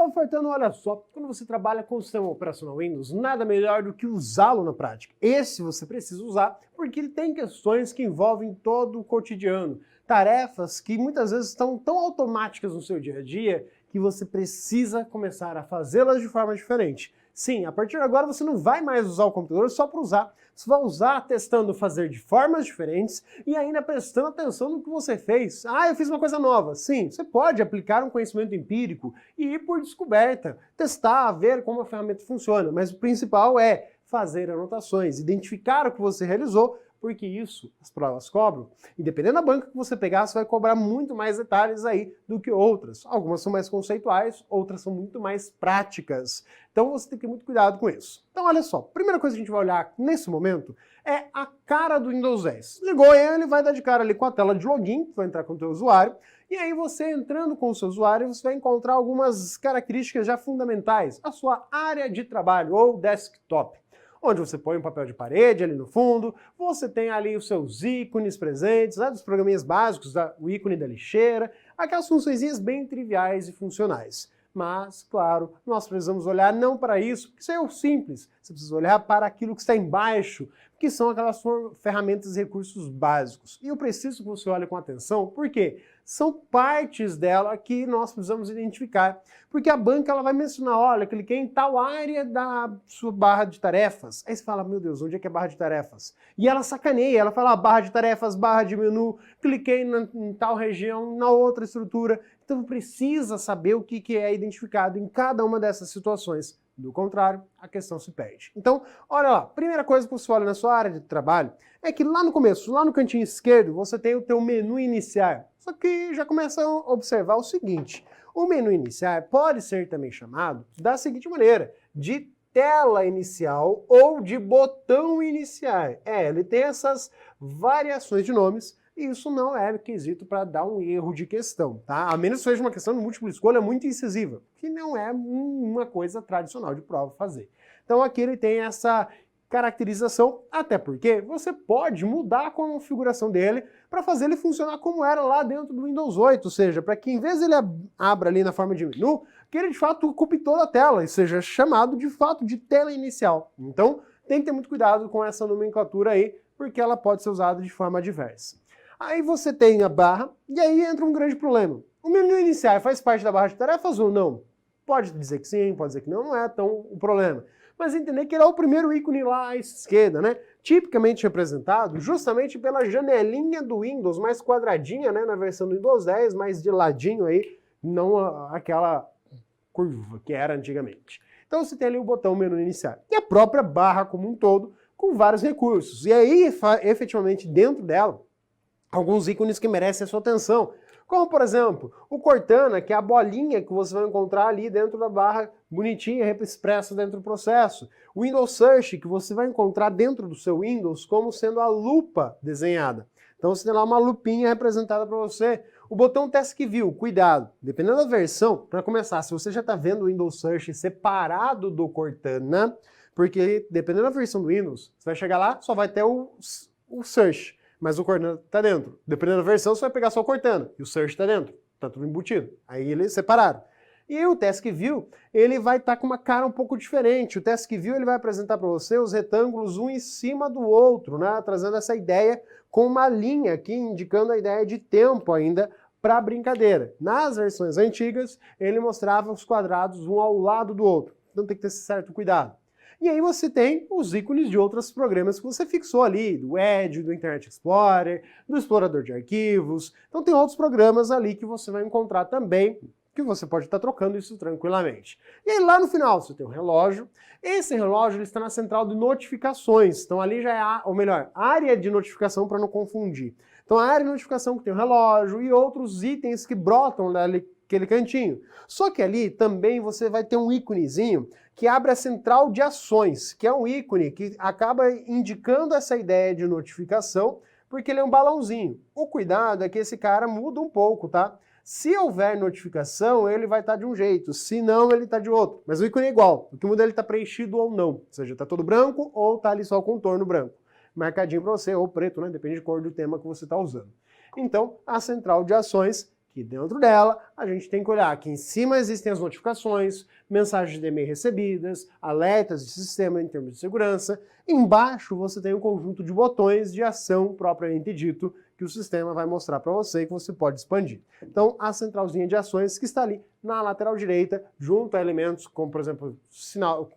Salve Fortano, olha só, quando você trabalha com o sistema operacional Windows, nada melhor do que usá-lo na prática. Esse você precisa usar porque ele tem questões que envolvem todo o cotidiano, tarefas que muitas vezes estão tão automáticas no seu dia a dia que você precisa começar a fazê-las de forma diferente. Sim, a partir de agora você não vai mais usar o computador só para usar, você vai usar testando fazer de formas diferentes e ainda prestando atenção no que você fez. Ah, eu fiz uma coisa nova. Sim, você pode aplicar um conhecimento empírico e ir por descoberta, testar, ver como a ferramenta funciona, mas o principal é fazer anotações, identificar o que você realizou, porque isso as provas cobram. E dependendo da banca que você pegar, você vai cobrar muito mais detalhes aí do que outras. Algumas são mais conceituais, outras são muito mais práticas. Então você tem que ter muito cuidado com isso. Então olha só, a primeira coisa que a gente vai olhar nesse momento é a cara do Windows 10. Ligou ele, vai dar de cara ali com a tela de login, vai entrar com o teu usuário, e aí você entrando com o seu usuário, você vai encontrar algumas características já fundamentais. A sua área de trabalho ou desktop, onde você põe um papel de parede ali no fundo, você tem ali os seus ícones presentes, dos programinhas básicos, o ícone da lixeira, aquelas funçõezinhas bem triviais e funcionais. Mas, claro, nós precisamos olhar não para isso, porque isso é o simples. Você precisa olhar para aquilo que está embaixo, que são aquelas ferramentas e recursos básicos. E eu preciso que você olhe com atenção, porque são partes dela que nós precisamos identificar. Porque a banca ela vai mencionar, olha, cliquei em tal área da sua barra de tarefas. Aí você fala, meu Deus, onde é que é barra de tarefas? E ela sacaneia, ela fala, barra de tarefas, barra de menu, cliquei em tal região, na outra estrutura. Então precisa saber o que é identificado em cada uma dessas situações. Do contrário, a questão se perde. Então, olha lá, primeira coisa que você olha na sua área de trabalho é que lá no começo, lá no cantinho esquerdo, você tem o teu menu iniciar. Só que já começa a observar o seguinte, o menu iniciar pode ser também chamado da seguinte maneira, de tela inicial ou de botão iniciar. Ele tem essas variações de nomes, e isso não é quesito para dar um erro de questão, tá? A menos que seja uma questão de múltipla escolha muito incisiva, que não é uma coisa tradicional de prova fazer. Então aqui ele tem essa caracterização, até porque você pode mudar a configuração dele para fazer ele funcionar como era lá dentro do Windows 8, ou seja, para que em vez ele abra ali na forma de menu, que ele de fato ocupe toda a tela e seja chamado de fato de tela inicial. Então tem que ter muito cuidado com essa nomenclatura aí, porque ela pode ser usada de forma diversa. Aí você tem a barra, e aí entra um grande problema. O menu iniciar faz parte da barra de tarefas ou não? Pode dizer que sim, pode dizer que não, não é tão o problema. Mas entender que ele é o primeiro ícone lá à esquerda, né? Tipicamente representado justamente pela janelinha do Windows, mais quadradinha, né? Na versão do Windows 10, mais de ladinho aí, não aquela curva que era antigamente. Então você tem ali o botão menu iniciar. E a própria barra como um todo, com vários recursos. E aí, efetivamente, dentro dela, alguns ícones que merecem a sua atenção, como por exemplo, o Cortana, que é a bolinha que você vai encontrar ali dentro da barra, bonitinha, expressa dentro do processo. O Windows Search, que você vai encontrar dentro do seu Windows como sendo a lupa desenhada. Então você tem lá uma lupinha representada para você. O botão Task View, cuidado, dependendo da versão, para começar, se você já está vendo o Windows Search separado do Cortana, porque dependendo da versão do Windows, você vai chegar lá, só vai ter o Search. Mas o Cortana está dentro. Dependendo da versão, você vai pegar só o Cortana. E o Search está dentro. Está tudo embutido. Aí eles separaram. E o Task View, ele vai estar com uma cara um pouco diferente. O Task View ele vai apresentar para você os retângulos um em cima do outro, né? Trazendo essa ideia com uma linha aqui, indicando a ideia de tempo ainda para a brincadeira. Nas versões antigas, ele mostrava os quadrados um ao lado do outro. Então tem que ter certo cuidado. E aí você tem os ícones de outros programas que você fixou ali, do Edge, do Internet Explorer, do explorador de arquivos. Então tem outros programas ali que você vai encontrar também, que você pode estar trocando isso tranquilamente. E aí lá no final você tem um relógio. Esse relógio ele está na central de notificações. Então ali já é, ou melhor, área de notificação para não confundir. Então a área de notificação que tem o relógio e outros itens que brotam naquele cantinho. Só que ali também você vai ter um íconezinho que abre a central de ações, que é um ícone que acaba indicando essa ideia de notificação, porque ele é um balãozinho. O cuidado é que esse cara muda um pouco, tá? Se houver notificação, ele vai estar de um jeito, se não, ele está de outro. Mas o ícone é igual, o que muda é ele está preenchido ou não. Ou seja, está todo branco ou está ali só o contorno branco. Marcadinho para você, ou preto, né? Depende da cor do tema que você está usando. Então, a central de ações, que dentro dela a gente tem que olhar que em cima existem as notificações, mensagens de e-mail recebidas, alertas de sistema em termos de segurança. Embaixo você tem um conjunto de botões de ação propriamente dito que o sistema vai mostrar para você e que você pode expandir. Então, a centralzinha de ações que está ali na lateral direita, junto a elementos como, por exemplo, sinal,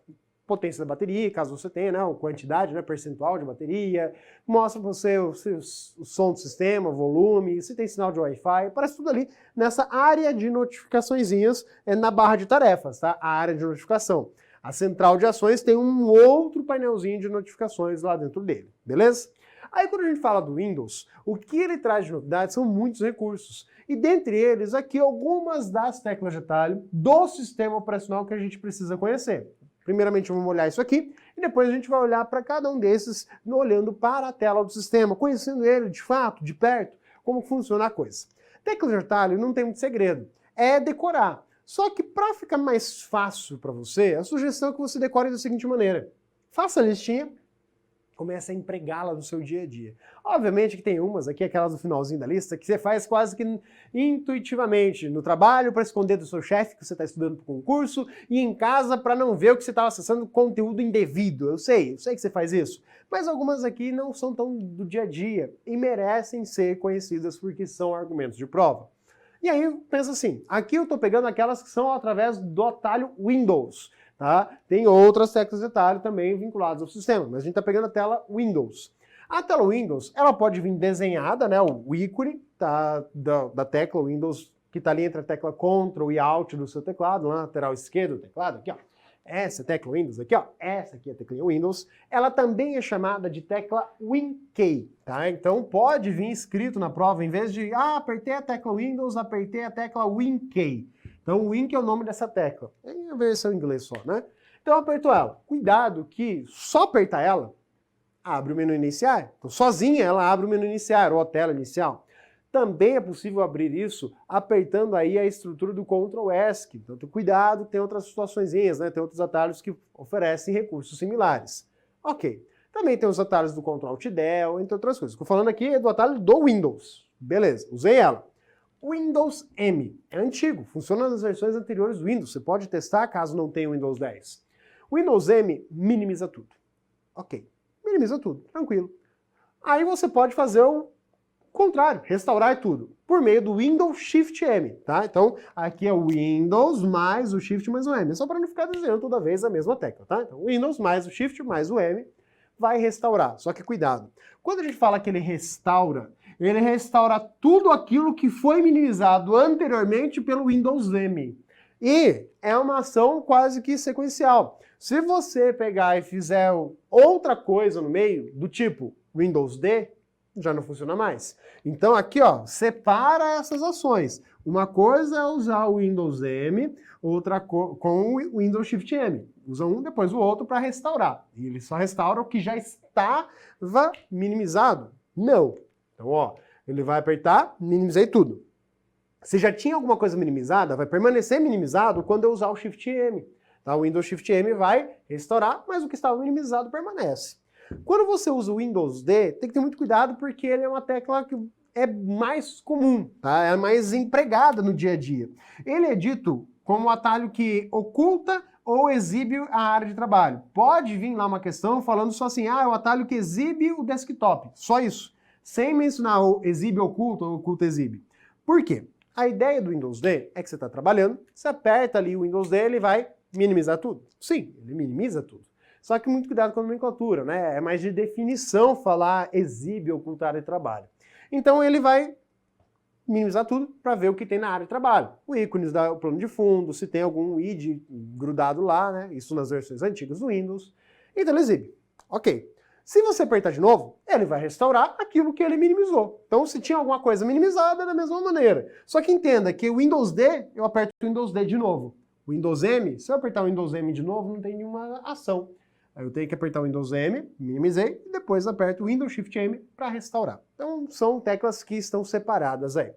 potência da bateria, caso você tenha, né, a quantidade, né, percentual de bateria, mostra para você o som do sistema, volume, se tem sinal de Wi-Fi, aparece tudo ali nessa área de notificaçõezinhas na barra de tarefas, tá? A área de notificação. A central de ações tem um outro painelzinho de notificações lá dentro dele, beleza? Aí quando a gente fala do Windows, o que ele traz de novidade são muitos recursos. E dentre eles, aqui algumas das teclas de atalho do sistema operacional que a gente precisa conhecer. Primeiramente vamos olhar isso aqui, e depois a gente vai olhar para cada um desses, olhando para a tela do sistema, conhecendo ele de fato, de perto, como funciona a coisa. Tecla de atalho não tem muito segredo, é decorar. Só que para ficar mais fácil para você, a sugestão é que você decore da seguinte maneira. Faça a listinha, comece a empregá-la no seu dia a dia. Obviamente que tem umas aqui, aquelas do finalzinho da lista, que você faz quase que intuitivamente, no trabalho para esconder do seu chefe que você está estudando para o concurso, e em casa para não ver o que você estava acessando conteúdo indevido. Eu sei que você faz isso, mas algumas aqui não são tão do dia a dia e merecem ser conhecidas porque são argumentos de prova. E aí, pensa assim, aqui eu estou pegando aquelas que são através do atalho Windows. Tá? Tem outras teclas de atalho também vinculadas ao sistema, mas a gente está pegando a tela Windows. A tela Windows, ela pode vir desenhada, né, o ícone tá, da tecla Windows, que está ali entre a tecla Ctrl e Alt do seu teclado, na lateral esquerda do teclado, aqui ó. Essa tecla Windows aqui, ó, essa aqui é a tecla Windows, ela também é chamada de tecla WinKey, tá? Então pode vir escrito na prova, em vez de, apertei a tecla Windows, apertei a tecla WinKey. Então o Win que é o nome dessa tecla. É a versão em inglês só, né? Então eu aperto ela. Cuidado que só apertar ela, abre o menu iniciar. Então sozinha ela abre o menu iniciar ou a tela inicial. Também é possível abrir isso apertando aí a estrutura do Ctrl ESC. Então cuidado, tem outras situaçõezinhas, né? Tem outros atalhos que oferecem recursos similares. Ok. Também tem os atalhos do Ctrl Alt Del, entre outras coisas. Estou falando aqui é do atalho do Windows. Beleza, usei ela. Windows M é antigo, funciona nas versões anteriores do Windows, você pode testar caso não tenha o Windows 10. O Windows M minimiza tudo. Ok, minimiza tudo, tranquilo. Aí você pode fazer o contrário, restaurar tudo, por meio do Windows Shift M, tá? Então, aqui é o Windows mais o Shift mais o M, só para não ficar desenhando toda vez a mesma tecla, tá? Então, Windows mais o Shift mais o M vai restaurar, só que cuidado. Quando a gente fala que ele restaura tudo aquilo que foi minimizado anteriormente pelo Windows M. E é uma ação quase que sequencial. Se você pegar e fizer outra coisa no meio, do tipo Windows D, já não funciona mais. Então aqui, ó, separa essas ações. Uma coisa é usar o Windows M, outra com o Windows Shift M. Usa um, depois o outro para restaurar. E ele só restaura o que já estava minimizado? Não. Então, ó, ele vai apertar, minimizei tudo. Se já tinha alguma coisa minimizada, vai permanecer minimizado quando eu usar o Shift M. Tá? O Windows Shift M vai restaurar, mas o que estava minimizado permanece. Quando você usa o Windows D, tem que ter muito cuidado porque ele é uma tecla que é mais comum, tá? É mais empregada no dia a dia. Ele é dito como um atalho que oculta ou exibe a área de trabalho. Pode vir lá uma questão falando só assim, é o atalho que exibe o desktop. Só isso. Sem mencionar o exibe oculto ou oculto exibe. Por quê? A ideia do Windows D é que você está trabalhando, você aperta ali o Windows D, ele vai minimizar tudo. Sim, ele minimiza tudo. Só que muito cuidado com a nomenclatura, né? É mais de definição falar exibe, ocultar área de trabalho. Então ele vai minimizar tudo para ver o que tem na área de trabalho. O ícones do plano de fundo, se tem algum ID grudado lá, né? Isso nas versões antigas do Windows. Então ele exibe. Ok. Se você apertar de novo, ele vai restaurar aquilo que ele minimizou. Então, se tinha alguma coisa minimizada, é da mesma maneira. Só que entenda que o Windows D, eu aperto o Windows D de novo. O Windows M, se eu apertar o Windows M de novo, não tem nenhuma ação. Aí eu tenho que apertar o Windows M, minimizei, e depois aperto o Windows Shift M para restaurar. Então, são teclas que estão separadas aí.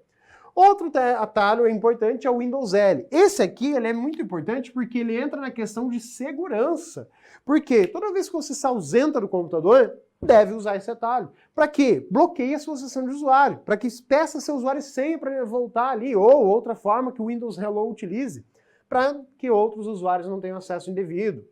Outro atalho importante é o Windows L. Esse aqui ele é muito importante porque ele entra na questão de segurança. Porque toda vez que você se ausenta do computador, deve usar esse atalho. Para quê? Bloqueie a sua sessão de usuário, para que peça seu usuário senha para voltar ali, ou outra forma que o Windows Hello utilize, para que outros usuários não tenham acesso indevido.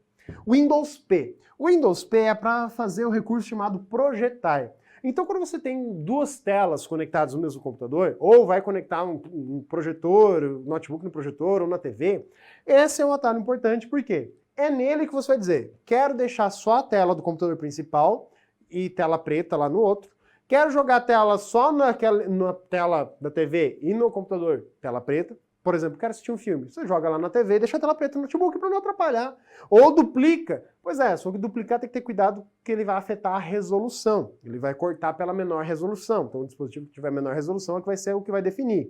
Windows P. O Windows P é para fazer o recurso chamado projetar. Então, quando você tem duas telas conectadas no mesmo computador, ou vai conectar um projetor, um notebook no projetor ou na TV, esse é um atalho importante, por quê? É nele que você vai dizer, quero deixar só a tela do computador principal e tela preta lá no outro, quero jogar a tela só na tela da TV e no computador tela preta. Por exemplo, quero assistir um filme. Você joga lá na TV e deixa a tela preta no notebook para não atrapalhar. Ou duplica. Pois é, só que duplicar tem que ter cuidado que ele vai afetar a resolução. Ele vai cortar pela menor resolução. Então o dispositivo que tiver menor resolução é que vai ser o que vai definir.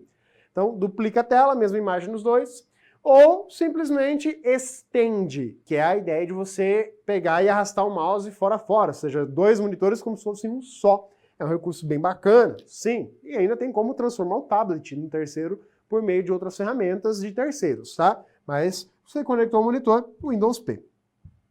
Então duplica a tela, mesma imagem nos dois. Ou simplesmente estende, que é a ideia de você pegar e arrastar o mouse fora a fora. Ou seja, dois monitores como se fosse um só. É um recurso bem bacana, sim. E ainda tem como transformar o tablet no terceiro por meio de outras ferramentas de terceiros, tá? Mas você conectou o monitor, o Windows P.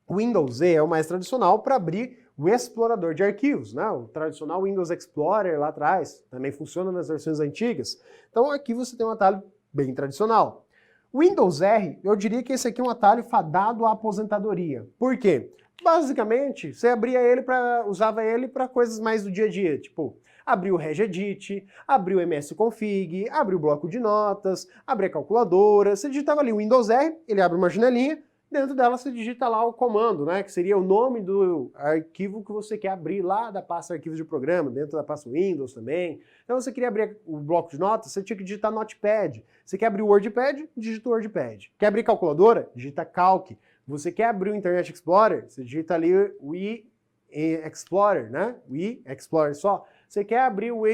O Windows E é o mais tradicional para abrir o explorador de arquivos, né? O tradicional Windows Explorer lá atrás, também funciona nas versões antigas. Então aqui você tem um atalho bem tradicional. O Windows R, eu diria que esse aqui é um atalho fadado à aposentadoria. Por quê? Basicamente, você usava ele para coisas mais do dia a dia, tipo abrir o Regedit, abrir o MS Config, abrir o bloco de notas, abrir a calculadora. Você digitava ali o Windows R, ele abre uma janelinha, dentro dela você digita lá o comando, né, que seria o nome do arquivo que você quer abrir lá da pasta arquivos de programa, dentro da pasta Windows também. Então você queria abrir o bloco de notas, você tinha que digitar Notepad. Você quer abrir o WordPad, digita o WordPad. Quer abrir calculadora? Digita Calc. Você quer abrir o Internet Explorer? Você digita ali o Explorer, né? O Explorer só. Você quer abrir o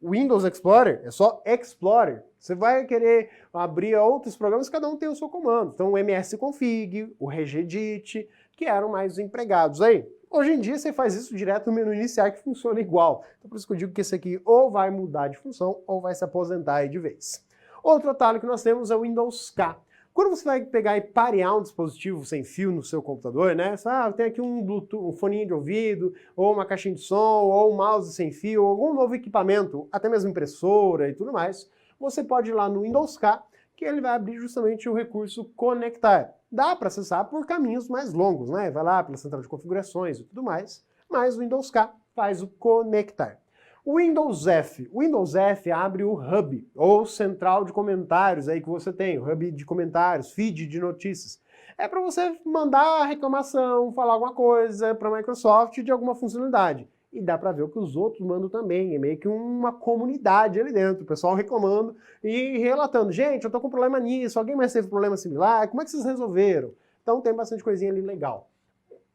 Windows Explorer? É só Explorer. Você vai querer abrir outros programas, cada um tem o seu comando. Então o MS Config, o Regedit, que eram mais empregados aí. Hoje em dia você faz isso direto no menu iniciar que funciona igual. Então por isso que eu digo que esse aqui ou vai mudar de função ou vai se aposentar aí de vez. Outro atalho que nós temos é o Windows K. Quando você vai pegar e parear um dispositivo sem fio no seu computador, né? Tem aqui um Bluetooth, um foninho de ouvido, ou uma caixinha de som, ou um mouse sem fio, ou algum novo equipamento, até mesmo impressora e tudo mais, você pode ir lá no Windows K, que ele vai abrir justamente o recurso conectar. Dá para acessar por caminhos mais longos, né? Vai lá pela central de configurações e tudo mais, mas o Windows K faz o conectar. O Windows F. O Windows F abre o Hub, ou central de comentários aí que você tem, o Hub de comentários, feed de notícias. É para você mandar reclamação, falar alguma coisa para a Microsoft de alguma funcionalidade. E dá para ver o que os outros mandam também, é meio que uma comunidade ali dentro, o pessoal reclamando e relatando. Gente, eu tô com problema nisso, alguém mais teve problema similar, como é que vocês resolveram? Então tem bastante coisinha ali legal,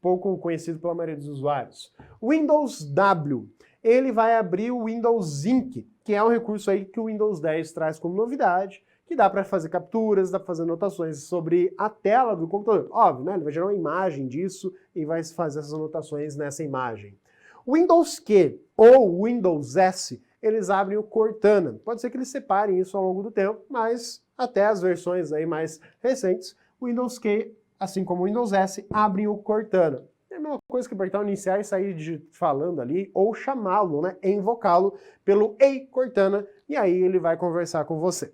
pouco conhecido pela maioria dos usuários. Windows W. Ele vai abrir o Windows Ink, que é um recurso aí que o Windows 10 traz como novidade, que dá para fazer capturas, dá para fazer anotações sobre a tela do computador. Óbvio, né? Ele vai gerar uma imagem disso e vai fazer essas anotações nessa imagem. O Windows Q ou o Windows S, eles abrem o Cortana. Pode ser que eles separem isso ao longo do tempo, mas até as versões aí mais recentes, o Windows Q, assim como o Windows S, abrem o Cortana. É a mesma coisa que apertar o iniciar e sair falando ali, ou chamá-lo, né, invocá-lo pelo Ei Cortana, e aí ele vai conversar com você.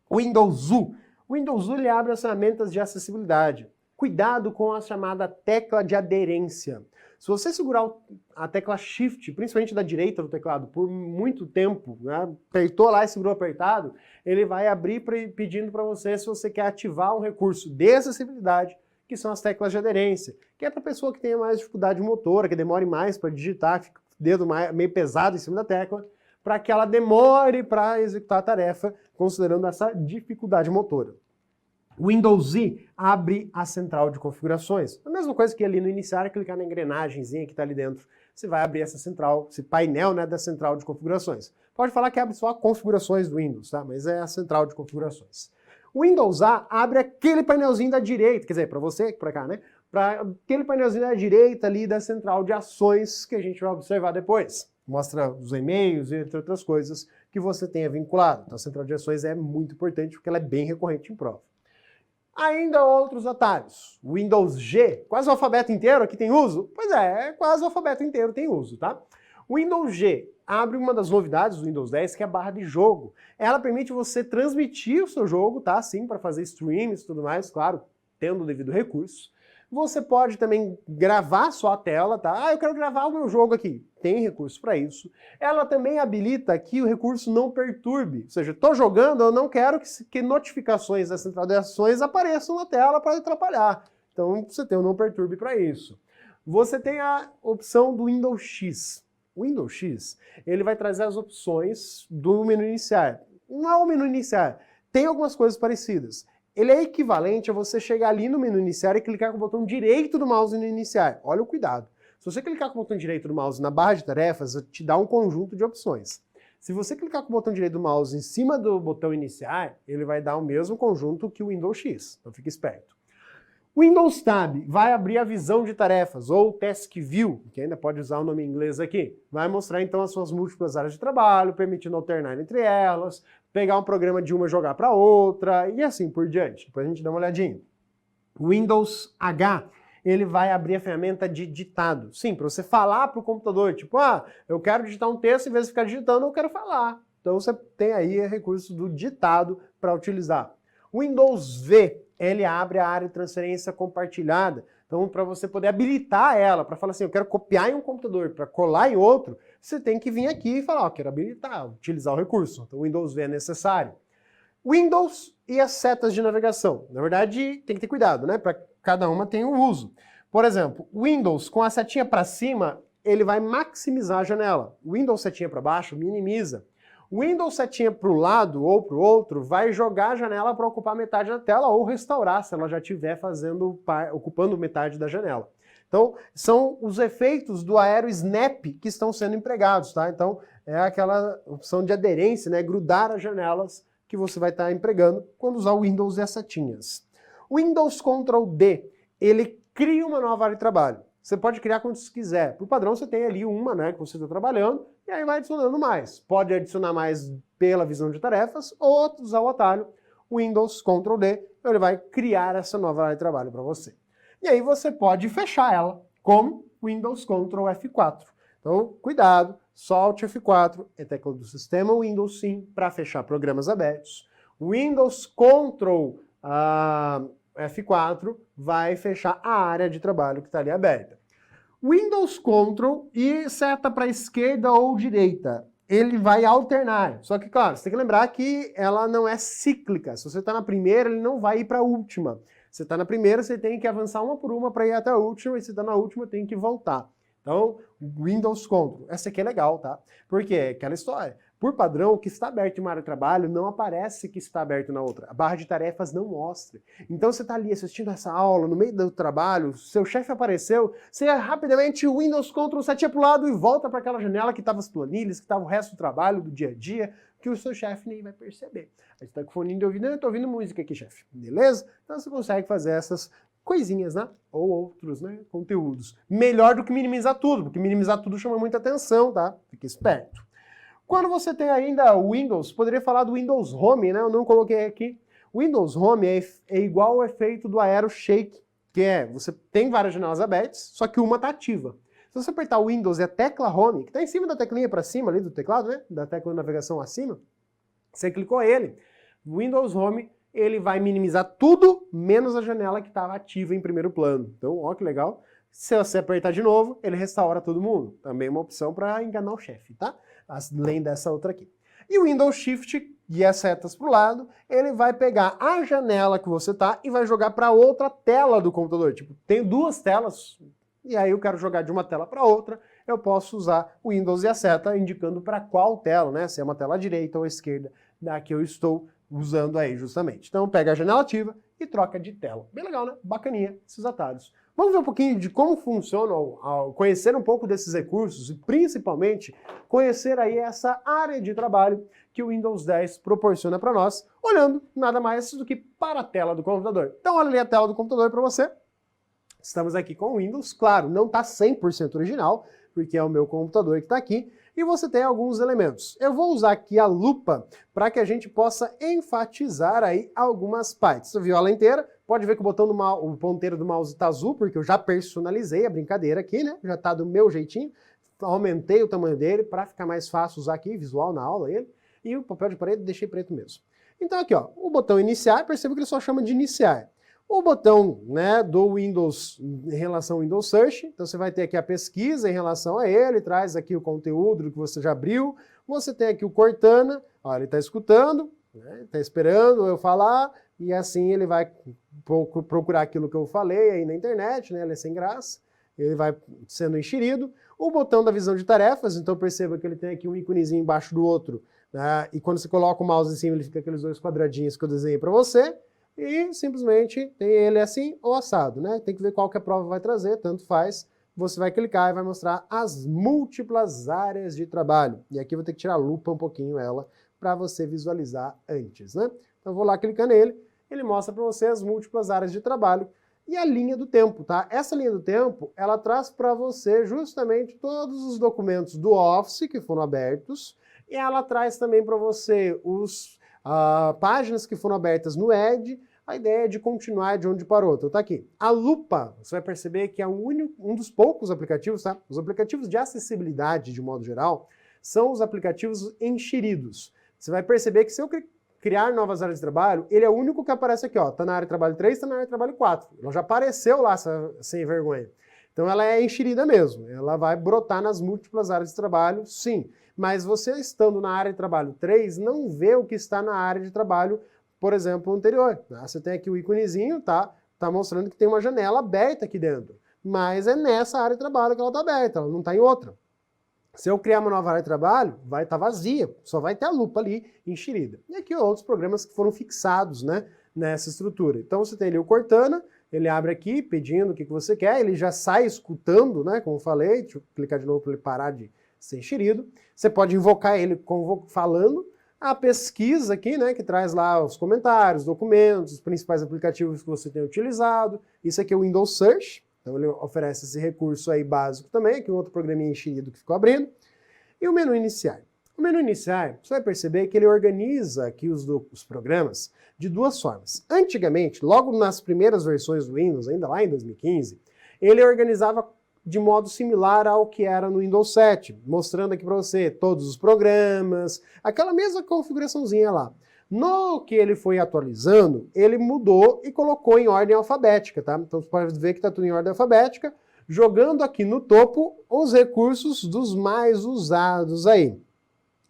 O Windows U. O Windows U ele abre as ferramentas de acessibilidade. Cuidado com a chamada tecla de aderência. Se você segurar a tecla Shift, principalmente da direita do teclado, por muito tempo, né, apertou lá e segurou apertado, ele vai abrir pedindo para você se você quer ativar um recurso de acessibilidade, que são as teclas de aderência, que é para pessoa que tenha mais dificuldade motora, que demore mais para digitar, fica o dedo meio pesado em cima da tecla, para que ela demore para executar a tarefa, considerando essa dificuldade motora. O Windows Z abre a central de configurações. A mesma coisa que ali no iniciar, clicar na engrenagemzinha que está ali dentro, você vai abrir essa central, esse painel, né, da central de configurações. Pode falar que abre só configurações do Windows, tá? Mas é a central de configurações. O Windows A abre aquele painelzinho da direita, quer dizer, para você, para cá, né? Para aquele painelzinho da direita ali da central de ações que a gente vai observar depois. Mostra os e-mails e entre outras coisas que você tenha vinculado. Então a central de ações é muito importante porque ela é bem recorrente em prova. Ainda outros atalhos. Windows G, quase o alfabeto inteiro aqui tem uso? Pois é, quase o alfabeto inteiro tem uso, tá? O Windows G abre uma das novidades do Windows 10, que é a barra de jogo. Ela permite você transmitir o seu jogo, tá? Sim, para fazer streams e tudo mais, claro, tendo o devido recurso. Você pode também gravar só a tela, tá? Ah, eu quero gravar o meu jogo aqui. Tem recurso para isso. Ela também habilita que o recurso não perturbe. Ou seja, estou jogando, eu não quero que notificações da central de ações apareçam na tela para atrapalhar. Então você tem o não perturbe para isso. Você tem a opção do Windows X. O Windows X, ele vai trazer as opções do menu iniciar. Não é o menu iniciar, tem algumas coisas parecidas. Ele é equivalente a você chegar ali no menu iniciar e clicar com o botão direito do mouse no iniciar. Olha o cuidado. Se você clicar com o botão direito do mouse na barra de tarefas, te dá um conjunto de opções. Se você clicar com o botão direito do mouse em cima do botão iniciar, ele vai dar o mesmo conjunto que o Windows X. Então fique esperto. O Windows Tab vai abrir a visão de tarefas, ou Task View, que ainda pode usar o nome em inglês aqui. Vai mostrar então as suas múltiplas áreas de trabalho, permitindo alternar entre elas, pegar um programa de uma e jogar para outra, e assim por diante. Depois a gente dá uma olhadinha. O Windows H, ele vai abrir a ferramenta de ditado. Sim, para você falar para o computador, tipo, eu quero digitar um texto, em vez de ficar digitando, eu quero falar. Então você tem aí recurso do ditado para utilizar. O Windows V, ele abre a área de transferência compartilhada. Então, para você poder habilitar ela, para falar assim, eu quero copiar em um computador, para colar em outro, você tem que vir aqui e falar, quero habilitar, utilizar o recurso. Então, o Windows V é necessário. Windows e as setas de navegação. Na verdade, tem que ter cuidado, né? Para cada uma tem um uso. Por exemplo, Windows com a setinha para cima, ele vai maximizar a janela. Windows setinha para baixo, minimiza. Windows setinha para o lado ou para o outro vai jogar a janela para ocupar metade da tela ou restaurar se ela já estiver ocupando metade da janela. Então, são os efeitos do Aero Snap que estão sendo empregados, tá? Então, é aquela opção de aderência, né? Grudar as janelas que você vai estar empregando quando usar o Windows e as setinhas. O Windows Ctrl D, ele cria uma nova área de trabalho. Você pode criar quantos quiser. Por padrão, você tem ali uma, né, que você está trabalhando, e aí vai adicionando mais. Pode adicionar mais pela visão de tarefas, ou usar o atalho Windows Ctrl D, ele vai criar essa nova área de trabalho para você. E aí você pode fechar ela com Windows Ctrl F4. Então, cuidado, só Alt F4 é tecla do sistema Windows sim para fechar programas abertos. Windows Ctrl F4 vai fechar a área de trabalho que está ali aberta. Windows Ctrl e seta para esquerda ou direita, ele vai alternar. Só que, claro, você tem que lembrar que ela não é cíclica. Se você está na primeira, ele não vai ir para a última. Você está na primeira, você tem que avançar uma por uma para ir até a última, e se está na última, tem que voltar. Então, Windows Ctrl. Essa aqui é legal, tá? Porque é aquela história. Por padrão, o que está aberto em uma área de trabalho não aparece que está aberto na outra. A barra de tarefas não mostra. Então você está ali assistindo essa aula, no meio do trabalho, seu chefe apareceu, você rapidamente o Windows Ctrl setinha para o lado e volta para aquela janela que estava as planilhas, que estava o resto do trabalho, do dia a dia, que o seu chefe nem vai perceber. Aí você está com o fone de ouvido, eu estou ouvindo música aqui, chefe. Beleza? Então você consegue fazer essas coisinhas, né? Ou outros, né? Conteúdos. Melhor do que minimizar tudo, porque minimizar tudo chama muita atenção, tá? Fique esperto. Quando você tem ainda o Windows, poderia falar do Windows Home, né? Eu não coloquei aqui. O Windows Home é igual ao efeito do Aero Shake, que é, você tem várias janelas abertas, só que uma está ativa. Se você apertar o Windows e a tecla Home, que está em cima da teclinha para cima ali do teclado, né? Da tecla de navegação acima, você clicou ele. O Windows Home, ele vai minimizar tudo, menos a janela que estava ativa em primeiro plano. Então, ó que legal. Se você apertar de novo, ele restaura todo mundo. Também uma opção para enganar o chefe, tá? Além dessa outra aqui. E o Windows Shift e as setas para o lado, ele vai pegar a janela que você tá e vai jogar para outra tela do computador. Tipo, tem duas telas, e aí eu quero jogar de uma tela para outra, eu posso usar o Windows e a seta indicando para qual tela, né? Se é uma tela direita ou esquerda da que eu estou usando aí justamente. Então pega a janela ativa e troca de tela. Bem legal, né? Bacaninha esses atalhos. Vamos ver um pouquinho de como funciona, conhecer um pouco desses recursos e principalmente conhecer aí essa área de trabalho que o Windows 10 proporciona para nós, olhando nada mais do que para a tela do computador. Então olha ali a tela do computador para você. Estamos aqui com o Windows, claro, não está 100% original, porque é o meu computador que está aqui, e você tem alguns elementos. Eu vou usar aqui a lupa para que a gente possa enfatizar aí algumas partes. Você viu ela inteira? Pode ver que o ponteiro do mouse está azul, porque eu já personalizei a brincadeira aqui, né? Já está do meu jeitinho. Aumentei o tamanho dele para ficar mais fácil usar aqui, visual na aula ele. E o papel de parede deixei preto mesmo. Então aqui, ó, o botão iniciar, perceba que ele só chama de iniciar. O botão, né, do Windows em relação ao Windows Search, então você vai ter aqui a pesquisa em relação a ele, traz aqui o conteúdo do que você já abriu. Você tem aqui o Cortana, ó, ele está escutando, né, está esperando eu falar, e assim ele vai procurar aquilo que eu falei aí na internet, né, ele é sem graça, ele vai sendo enxerido. O botão da visão de tarefas, então perceba que ele tem aqui um íconezinho embaixo do outro, né, e quando você coloca o mouse em cima ele fica aqueles dois quadradinhos que eu desenhei para você, e simplesmente tem ele assim ou assado, né? Tem que ver qual que a prova vai trazer, tanto faz. Você vai clicar e vai mostrar as múltiplas áreas de trabalho. E aqui eu vou ter que tirar a lupa um pouquinho ela para você visualizar antes, né? Então eu vou lá clicar nele, ele mostra para você as múltiplas áreas de trabalho e a linha do tempo, tá? Essa linha do tempo, ela traz para você justamente todos os documentos do Office que foram abertos e ela traz também para você páginas que foram abertas no Edge. A ideia é de continuar de onde parou. Então tá aqui. A lupa, você vai perceber que é um dos poucos aplicativos, tá? Os aplicativos de acessibilidade, de modo geral, são os aplicativos enxeridos. Você vai perceber que se eu criar novas áreas de trabalho, ele é o único que aparece aqui, ó. Tá na área de trabalho 3, tá na área de trabalho 4. Ela já apareceu lá, sem vergonha. Então ela é enxerida mesmo. Ela vai brotar nas múltiplas áreas de trabalho, sim. Mas você estando na área de trabalho 3, não vê o que está na área de trabalho, por exemplo, anterior. Você tem aqui o íconezinho, tá mostrando que tem uma janela aberta aqui dentro. Mas é nessa área de trabalho que ela está aberta, ela não está em outra. Se eu criar uma nova área de trabalho, vai estar vazia, só vai ter a lupa ali enxerida. E aqui outros programas que foram fixados, né, nessa estrutura. Então você tem ali o Cortana, ele abre aqui pedindo o que você quer, ele já sai escutando, né, como eu falei, deixa eu clicar de novo para ele parar de ser enxerido. Você pode invocar ele falando. A pesquisa aqui, né, que traz lá os comentários, documentos, os principais aplicativos que você tem utilizado. Isso aqui é o Windows Search, então ele oferece esse recurso aí básico também, aqui um outro programinha enxerido que ficou abrindo. E o menu iniciar. O menu iniciar, você vai perceber que ele organiza aqui os programas de duas formas. Antigamente, logo nas primeiras versões do Windows, ainda lá em 2015, ele organizava de modo similar ao que era no Windows 7, mostrando aqui para você todos os programas, aquela mesma configuraçãozinha lá. No que ele foi atualizando, ele mudou e colocou em ordem alfabética, tá? Então você pode ver que está tudo em ordem alfabética, jogando aqui no topo os recursos dos mais usados aí.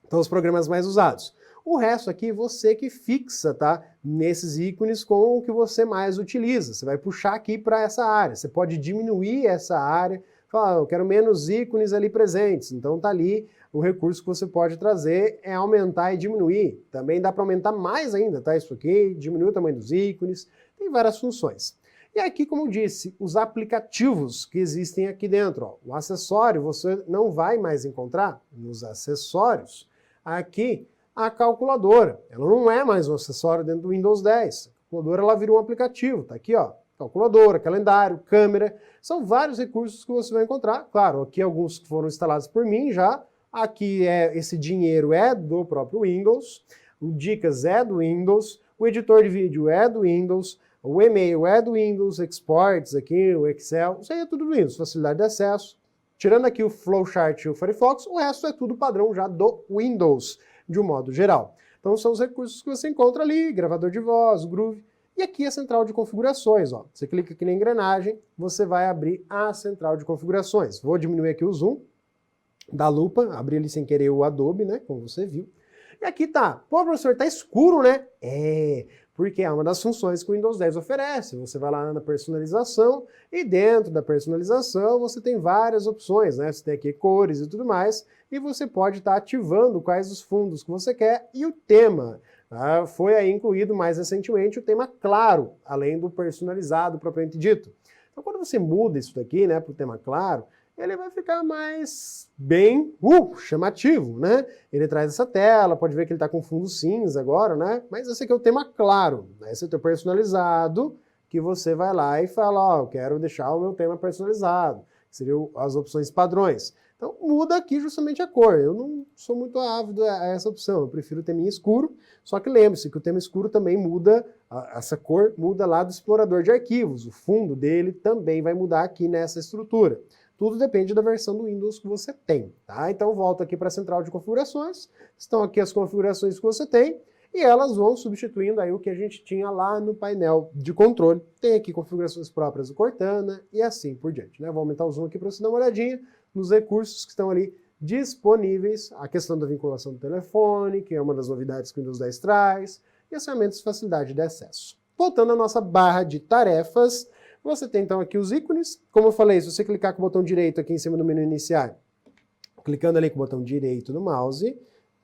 Então os programas mais usados. O resto aqui você que fixa, tá? Nesses ícones com o que você mais utiliza. Você vai puxar aqui para essa área. Você pode diminuir essa área. Falar, eu quero menos ícones ali presentes. Então tá ali o recurso que você pode trazer é aumentar e diminuir. Também dá para aumentar mais ainda, tá? Isso aqui, diminuir o tamanho dos ícones. Tem várias funções. E aqui, como eu disse, os aplicativos que existem aqui dentro. Ó. O acessório você não vai mais encontrar nos acessórios aqui a calculadora. Ela não é mais um acessório dentro do Windows 10. A calculadora ela virou um aplicativo. Tá aqui, ó. Calculadora, calendário, câmera. São vários recursos que você vai encontrar. Claro, aqui alguns que foram instalados por mim já. Aqui esse dinheiro é do próprio Windows. O Dicas é do Windows. O editor de vídeo é do Windows. O e-mail é do Windows. Exports aqui, o Excel. Isso aí é tudo do Windows. Facilidade de acesso. Tirando aqui o Flowchart e o Firefox, o resto é tudo padrão já do Windows, de um modo geral. Então são os recursos que você encontra ali, gravador de voz, Groove, e aqui a central de configurações. Ó. Você clica aqui na engrenagem, você vai abrir a central de configurações. Vou diminuir aqui o zoom da lupa, abri ali sem querer o Adobe, né, como você viu. E aqui tá, pô professor, tá escuro, né? Porque é uma das funções que o Windows 10 oferece. Você vai lá na personalização e dentro da personalização você tem várias opções, né? Você tem aqui cores e tudo mais e você pode estar ativando quais os fundos que você quer e o tema. Foi aí incluído mais recentemente o tema claro, além do personalizado propriamente dito. Então quando você muda isso daqui, né, para o tema claro, ele vai ficar mais bem chamativo, né? Ele traz essa tela, pode ver que ele está com fundo cinza agora, né? Mas esse aqui é o tema claro, né? Esse é o teu personalizado, que você vai lá e fala, ó, eu quero deixar o meu tema personalizado, que seriam as opções padrões. Então muda aqui justamente a cor. Eu não sou muito ávido a essa opção, eu prefiro o teminha escuro, só que lembre-se que o tema escuro também muda, essa cor muda lá do explorador de arquivos, o fundo dele também vai mudar aqui nessa estrutura. Tudo depende da versão do Windows que você tem, tá? Então volto aqui para a central de configurações, estão aqui as configurações que você tem, e elas vão substituindo aí o que a gente tinha lá no painel de controle. Tem aqui configurações próprias do Cortana e assim por diante, né? Vou aumentar o zoom aqui para você dar uma olhadinha nos recursos que estão ali disponíveis, a questão da vinculação do telefone, que é uma das novidades que o Windows 10 traz, e as ferramentas de facilidade de acesso. Voltando à nossa barra de tarefas, você tem então aqui os ícones. Como eu falei, se você clicar com o botão direito aqui em cima do menu iniciar, clicando ali com o botão direito do mouse,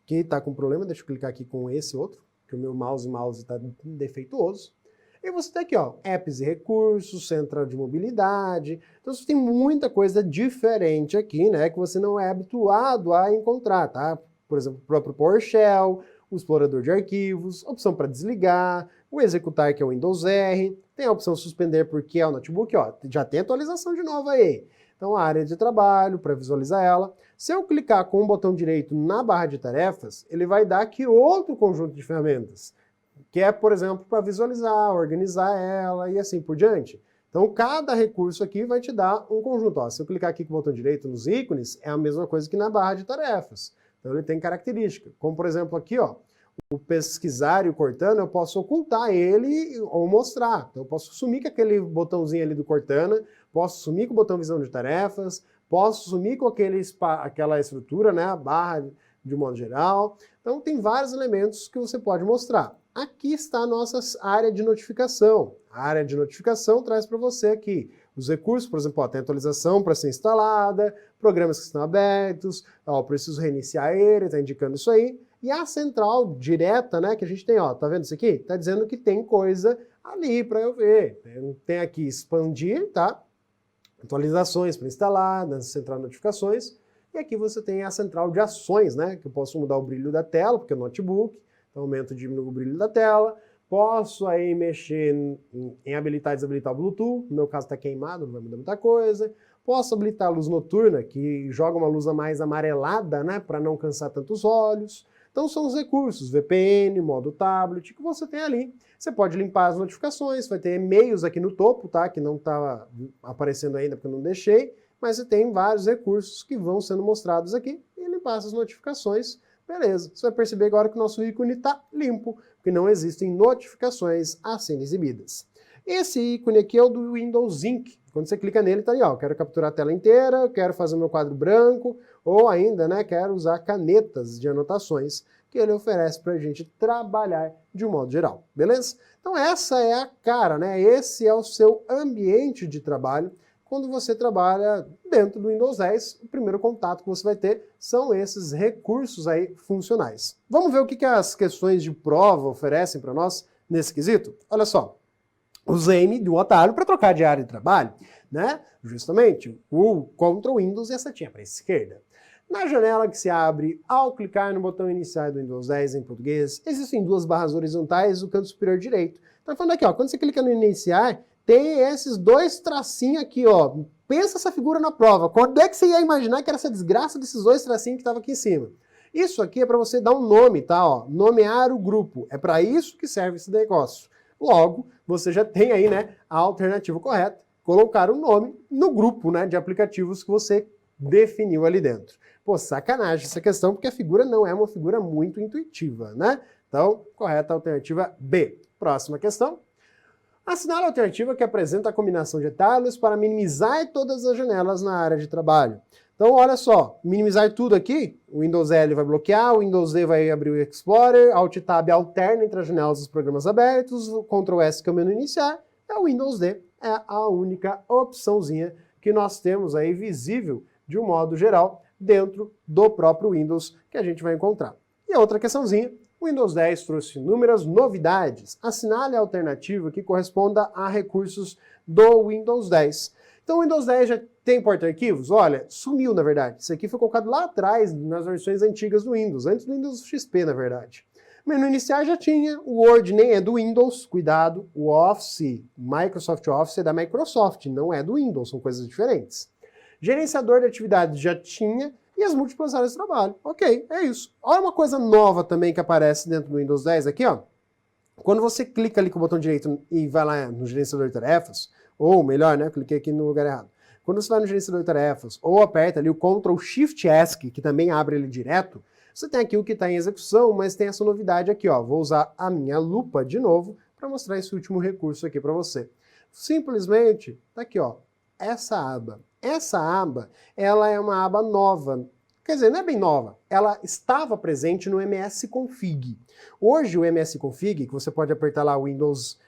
que está com problema, deixa eu clicar aqui com esse outro, que o meu mouse está defeituoso. E você tem aqui, ó, apps e recursos, central de mobilidade. Então você tem muita coisa diferente aqui, né, que você não é habituado a encontrar, tá? Por exemplo, o próprio PowerShell, o explorador de arquivos, opção para desligar, o executar, que é o Windows R, tem a opção suspender, porque é o notebook, ó, já tem atualização de novo aí. Então a área de trabalho, para visualizar ela. Se eu clicar com o botão direito na barra de tarefas, ele vai dar aqui outro conjunto de ferramentas, que é, por exemplo, para visualizar, organizar ela e assim por diante. Então, cada recurso aqui vai te dar um conjunto. Ó, se eu clicar aqui com o botão direito nos ícones, é a mesma coisa que na barra de tarefas. Então, ele tem característica. Como, por exemplo, aqui, ó, o pesquisar e o Cortana, eu posso ocultar ele ou mostrar. Então, eu posso sumir com aquele botãozinho ali do Cortana, posso sumir com o botão visão de tarefas, posso sumir com aquela estrutura, né, a barra de modo geral. Então, tem vários elementos que você pode mostrar. Aqui está a nossa área de notificação. A área de notificação traz para você aqui os recursos, por exemplo, ó, tem atualização para ser instalada, programas que estão abertos, ó, preciso reiniciar ele, está indicando isso aí. E a central direta, né, que a gente tem, ó, tá vendo isso aqui? Tá dizendo que tem coisa ali para eu ver. Tem aqui expandir, tá? Atualizações para instalar, na central de notificações. E aqui você tem a central de ações, né, que eu posso mudar o brilho da tela, porque é notebook. Então, aumento e diminuo o brilho da tela. Posso aí mexer em habilitar e desabilitar o Bluetooth. No meu caso está queimado, não vai mudar muita coisa. Posso habilitar a luz noturna, que joga uma luz mais amarelada, né, para não cansar tanto os olhos. Então são os recursos, VPN, modo tablet, que você tem ali. Você pode limpar as notificações, vai ter e-mails aqui no topo, tá, que não está aparecendo ainda porque eu não deixei, mas você tem vários recursos que vão sendo mostrados aqui e limpar essas notificações. Beleza, você vai perceber agora que o nosso ícone está limpo, porque não existem notificações a serem exibidas. Esse ícone aqui é o do Windows Ink. Quando você clica nele, tá ali, ó, eu quero capturar a tela inteira, eu quero fazer o meu quadro branco, ou ainda, né, quero usar canetas de anotações que ele oferece para a gente trabalhar de um modo geral, beleza? Então essa é a cara, né? Esse é o seu ambiente de trabalho. Quando você trabalha dentro do Windows 10, o primeiro contato que você vai ter são esses recursos aí funcionais. Vamos ver o que as questões de prova oferecem para nós nesse quesito? Olha só, usei do atalho para trocar de área de trabalho, né? Justamente o Ctrl Windows e a setinha para a esquerda. Na janela que se abre ao clicar no botão inicial do Windows 10 em português, existem duas barras horizontais no canto superior direito. Tá falando aqui, ó, quando você clica no iniciar, tem esses dois tracinhos aqui, ó. Pensa essa figura na prova. Quando é que você ia imaginar que era essa desgraça desses dois tracinhos que estavam aqui em cima? Isso aqui é para você dar um nome, tá? Ó, nomear o grupo. É para isso que serve esse negócio. Logo, você já tem aí, né, a alternativa correta. Colocar o nome no grupo, né, de aplicativos que você definiu ali dentro. Pô, sacanagem essa questão, porque a figura não é uma figura muito intuitiva, né? Então, correta alternativa B. Próxima questão. Assinale a alternativa que apresenta a combinação de atalhos para minimizar todas as janelas na área de trabalho. Então, olha só, minimizar tudo aqui, o Windows L vai bloquear, o Windows D vai abrir o Explorer, Alt Tab alterna entre as janelas dos programas abertos, o Ctrl S que é o menu iniciar, o Windows D é a única opçãozinha que nós temos aí visível de um modo geral dentro do próprio Windows que a gente vai encontrar. E a outra questãozinha, o Windows 10 trouxe inúmeras novidades. Assinale a alternativa que corresponda a recursos do Windows 10. Então o Windows 10 já tem porta-arquivos? Olha, sumiu na verdade. Isso aqui foi colocado lá atrás, nas versões antigas do Windows, antes do Windows XP na verdade. O menu inicial já tinha, o Word nem é do Windows, cuidado, o Office, Microsoft Office é da Microsoft, não é do Windows, são coisas diferentes. Gerenciador de atividades já tinha, e as múltiplas áreas de trabalho. Ok, é isso. Olha uma coisa nova também que aparece dentro do Windows 10 aqui, ó. Quando você clica ali com o botão direito e vai lá no gerenciador de tarefas, ou melhor, né, eu cliquei aqui no lugar errado. Quando você vai no gerenciador de tarefas, ou aperta ali o Ctrl Shift ESC, que também abre ele direto, você tem aqui o que está em execução, mas tem essa novidade aqui, ó. Vou usar a minha lupa de novo para mostrar esse último recurso aqui para você. Simplesmente, tá aqui, ó, essa aba. Essa aba, ela é uma aba nova. Quer dizer, não é bem nova. Ela estava presente no MS Config. Hoje o MS Config, que você pode apertar lá o Windows...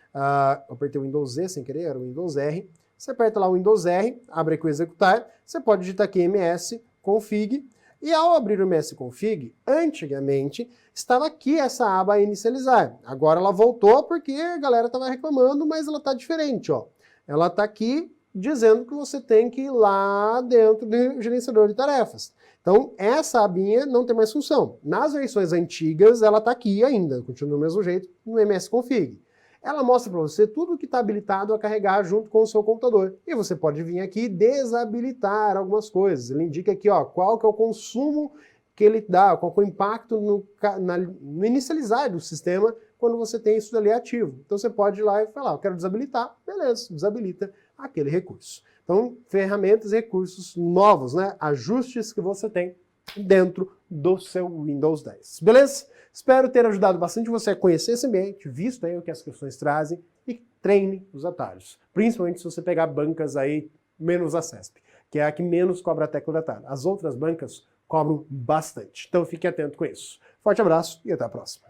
apertei o Windows Z sem querer, era o Windows R. Você aperta lá o Windows R, abre aqui o executar, você pode digitar aqui MS Config, e ao abrir o MS Config, antigamente, estava aqui essa aba inicializar. Agora ela voltou porque a galera estava reclamando, mas ela está diferente, ó. Ela está aqui dizendo que você tem que ir lá dentro do gerenciador de tarefas. Então, essa abinha não tem mais função. Nas versões antigas, ela está aqui ainda, continua do mesmo jeito, no MS Config. Ela mostra para você tudo que está habilitado a carregar junto com o seu computador. E você pode vir aqui e desabilitar algumas coisas. Ele indica aqui, ó, qual que é o consumo que ele dá, qual que é o impacto no inicializar do sistema quando você tem isso ali ativo. Então você pode ir lá e falar, eu quero desabilitar, beleza, desabilita aquele recurso. Então, ferramentas e recursos novos, né? Ajustes que você tem dentro do seu Windows 10. Beleza? Espero ter ajudado bastante você a conhecer esse ambiente, visto aí o que as questões trazem e treine os atalhos. Principalmente se você pegar bancas aí menos a CESP, que é a que menos cobra a tecla de atalho. As outras bancas cobram bastante. Então fique atento com isso. Forte abraço e até a próxima.